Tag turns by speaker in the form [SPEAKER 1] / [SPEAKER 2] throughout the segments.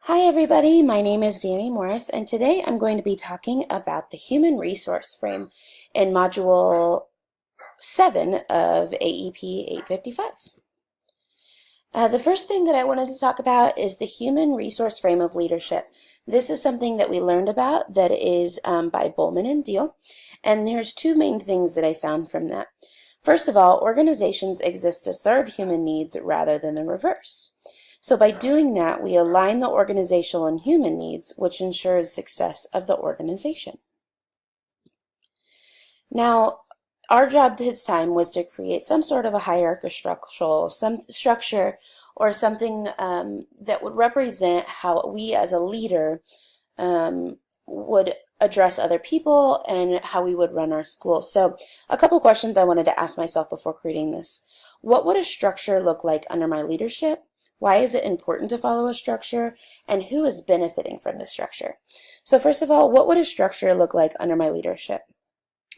[SPEAKER 1] Hi everybody, my name is Danny Morris and today I'm going to be talking about the Human Resource Frame in Module 7 of AEP 855. The first thing that I wanted to talk about is the Human Resource Frame of Leadership. This is something that we learned about that is by Bowman and Deal, and there's two main things that I found from that. First of all, organizations exist to serve human needs rather than the reverse. So by doing that, we align the organizational and human needs, which ensures success of the organization. Now, our job this time was to create some sort of a hierarchical structure or something that would represent how we as a leader would address other people and how we would run our school. So a couple questions I wanted to ask myself before creating this. What would a structure look like under my leadership? Why is it important to follow a structure? And who is benefiting from the structure? So first of all, what would a structure look like under my leadership?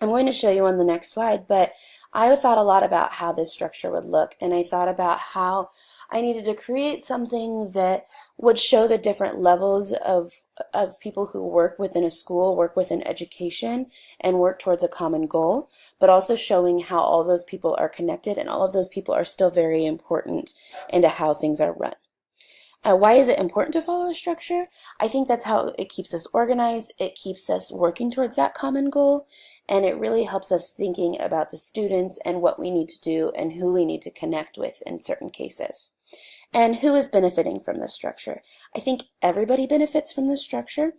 [SPEAKER 1] I'm going to show you on the next slide, but I thought a lot about how this structure would look, and I thought about how I needed to create something that would show the different levels of people who work within a school, work within education, and work towards a common goal, but also showing how all those people are connected and all of those people are still very important into how things are run. Why is it important to follow a structure? I think that's how it keeps us organized, it keeps us working towards that common goal, and it really helps us thinking about the students and what we need to do and who we need to connect with in certain cases. And who is benefiting from this structure? I think everybody benefits from this structure.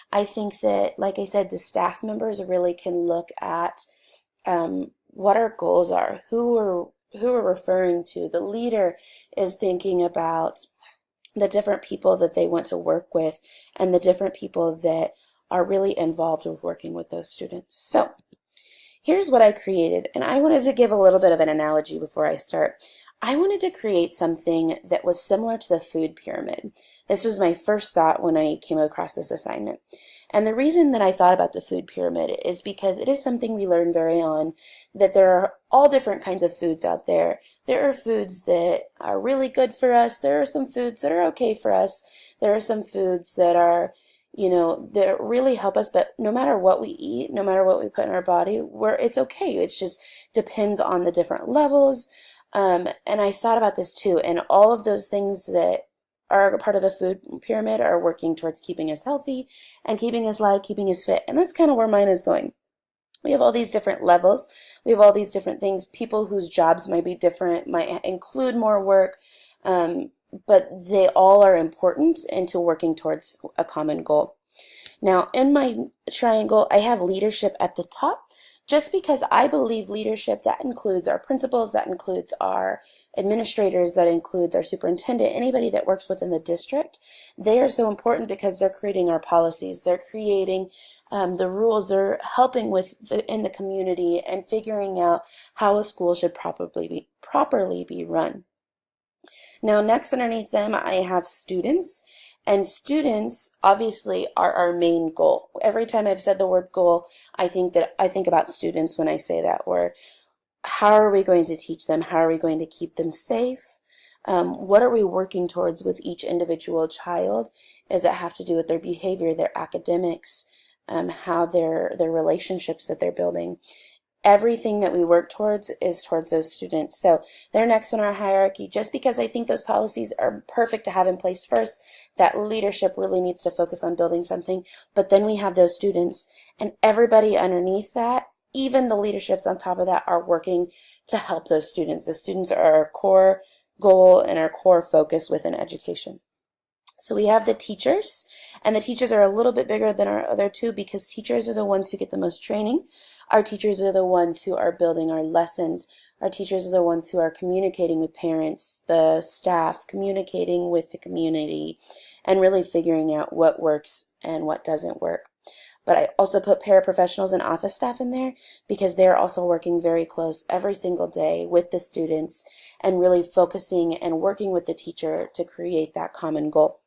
[SPEAKER 1] I think that, like I said, the staff members really can look at what our goals are, who we're referring to. The leader is thinking about the different people that they want to work with and the different people that are really involved with working with those students. So here's what I created, and I wanted to give a little bit of an analogy before I start. I wanted to create something that was similar to the food pyramid. This was my first thought when I came across this assignment. And the reason that I thought about the food pyramid is because it is something we learn very on, that there are all different kinds of foods out there. There are foods that are really good for us. There are some foods that are okay for us. There are some foods that are that really help us, but no matter what we eat, no matter what we put in our body, it's okay. It just depends on the different levels. And I thought about this too, and all of those things that are part of the food pyramid are working towards keeping us healthy and keeping us light, keeping us fit. And that's kind of where mine is going. We have all these different levels. We have all these different things. People whose jobs might be different, might include more work, but they all are important into working towards a common goal. Now, in my triangle, I have leadership at the top, just because I believe leadership, that includes our principals, that includes our administrators, that includes our superintendent, anybody that works within the district. They are so important because they're creating our policies, they're creating the rules, they're helping in the community and figuring out how a school should properly be run. Now, next underneath them, I have students. And students obviously are our main goal. Every time I've said the word goal, I think about students when I say that word. How are we going to teach them? How are we going to keep them safe? What are we working towards with each individual child? Does it have to do with their behavior, their academics, how their relationships that they're building? Everything that we work towards is towards those students. So they're next in our hierarchy. Just because I think those policies are perfect to have in place first, that leadership really needs to focus on building something. But then we have those students, and everybody underneath that, even the leaderships on top of that, are working to help those students. The students are our core goal and our core focus within education. So we have the teachers, and the teachers are a little bit bigger than our other two because teachers are the ones who get the most training. Our teachers are the ones who are building our lessons. Our teachers are the ones who are communicating with parents, the staff, communicating with the community, and really figuring out what works and what doesn't work. But I also put paraprofessionals and office staff in there because they're also working very close every single day with the students and really focusing and working with the teacher to create that common goal.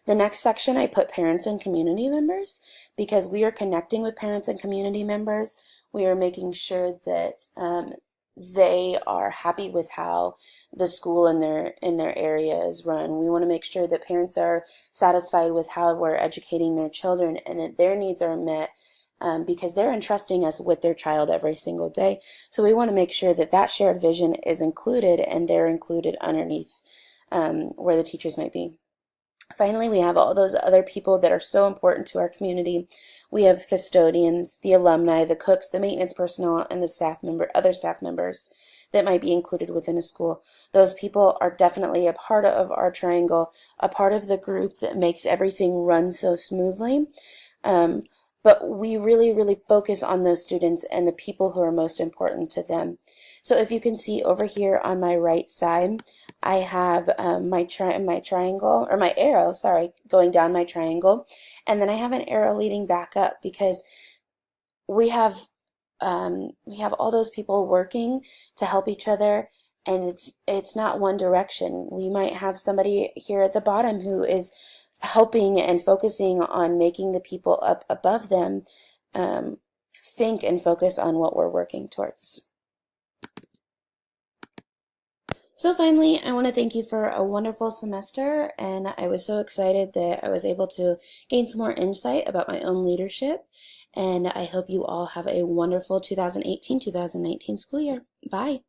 [SPEAKER 1] The next section, I put parents and community members because we are connecting with parents and community members. We are making sure that they are happy with how the school in their area is run. We want to make sure that parents are satisfied with how we're educating their children and that their needs are met, because they're entrusting us with their child every single day. So we want to make sure that that shared vision is included and they're included underneath where the teachers might be. Finally, we have all those other people that are so important to our community. We have custodians, the alumni, the cooks, the maintenance personnel, and the other staff members that might be included within a school. Those people are definitely a part of our triangle, a part of the group that makes everything run so smoothly. Um, but we really, really focus on those students and the people who are most important to them. So if you can see over here on my right side, I have my triangle, or my arrow, sorry, going down my triangle, and then I have an arrow leading back up because we have we have all those people working to help each other, and it's not one direction. We might have somebody here at the bottom who is helping and focusing on making the people up above them think and focus on what we're working towards. So finally, I want to thank you for a wonderful semester, and I was so excited that I was able to gain some more insight about my own leadership, and I hope you all have a wonderful 2018-2019 school year. Bye.